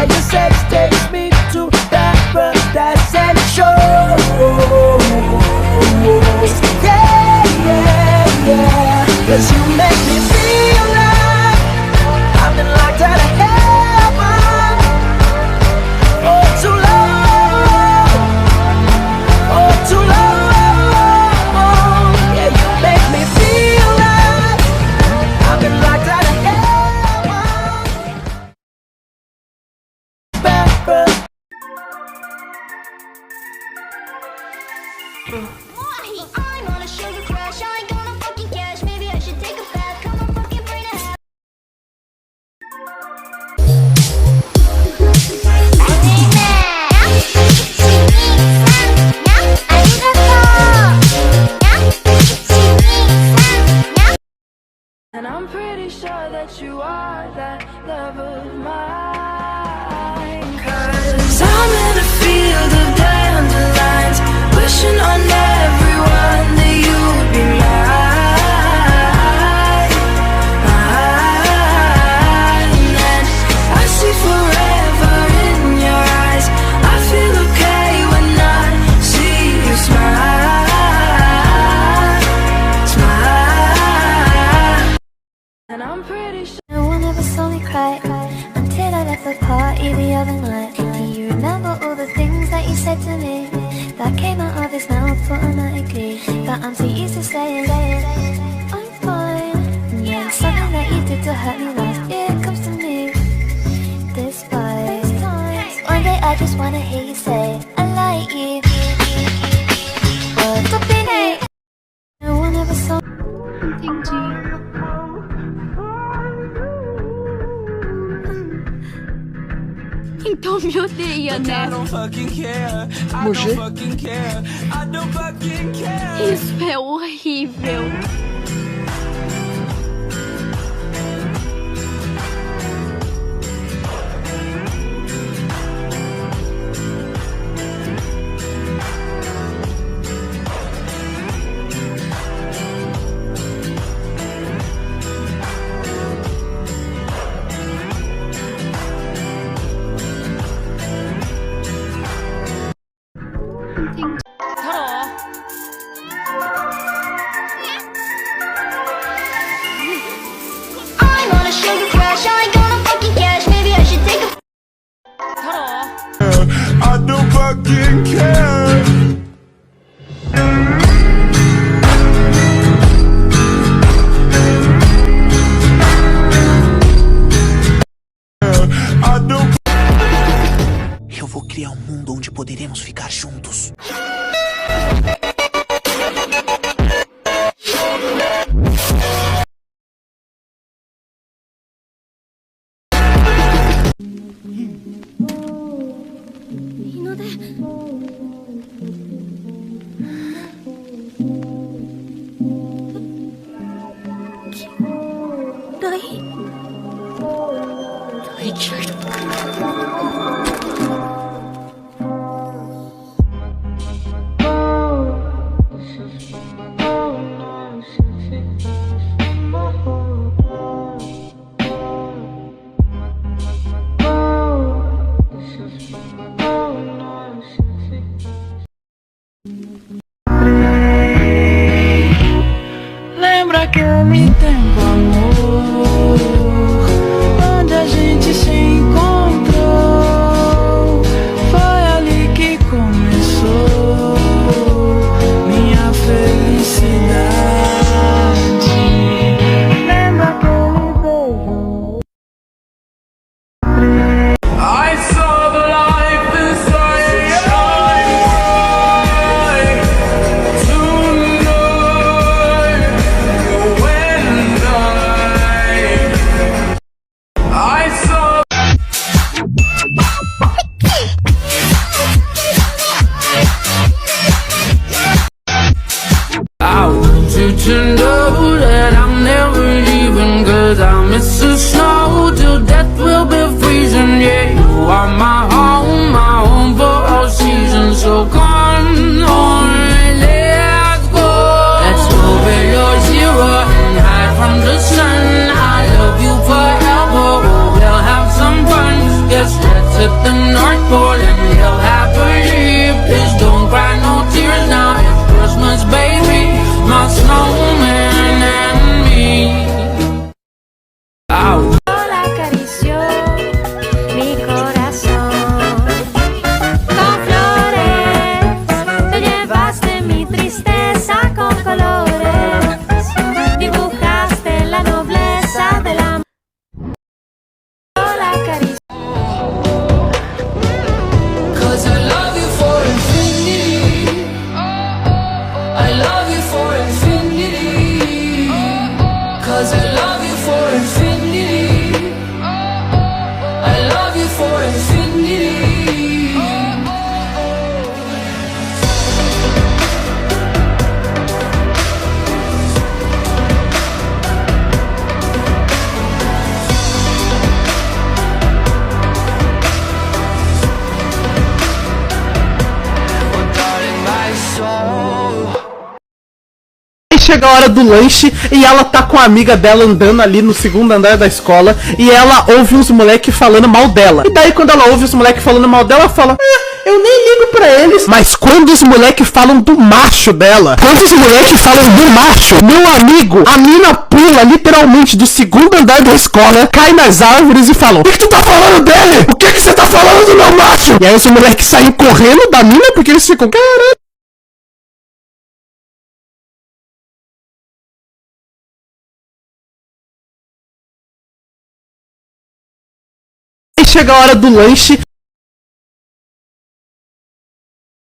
Yeah, your sex takes me to paradise and it shows. Yeah, yeah, yeah. 'Cause you make me feel like I've been locked out of heaven. Oh, too long. Oh, too long. Yeah, you make me feel like I've been locked out of heaven. I'm on a sugar crash, I ain't gonna fucking cash. Maybe I should take a bath, come on fucking brain ass. And I'm pretty sure that you are that love of mine. 'Cause I'm in a field of dandelions, wishing on everyone that you would be mine, mine. And I see forever in your eyes. I feel okay when I see you smile, smile. And I'm pretty sure No one ever saw me cry until I left the party the other night. Do you remember all the things that you said to me that came out of his mouth automatically? But I'm too used to saying I'm fine. And then something that you did to hurt me last year comes to me. Despite one day I just wanna hear you say I like you. What's up in it? No one ever saw. Entendi. Então me odeia, né? Mogi? Isso é horrível. I'm on a sugar crash, I ain't gonna fucking cash. Maybe I should take a. I don't fucking care. Eu vou criar um mundo onde poderemos ficar juntos. lembra aquele tempo, amor, onde a gente se encontrou. Chega a hora do lanche e ela tá com a amiga dela andando ali no segundo andar da escola e ela ouve uns moleques falando mal dela. E daí quando ela ouve os moleques falando mal dela, ela fala: eu nem ligo pra eles. Mas quando os moleques falam do macho dela, quando os moleques falam do macho, meu amigo, a mina pula literalmente do segundo andar da escola, cai nas árvores e fala: o que tu tá falando dele? O que você tá falando do meu macho? E aí os moleques saem correndo da mina porque eles ficam: caralho. Chega a hora do lanche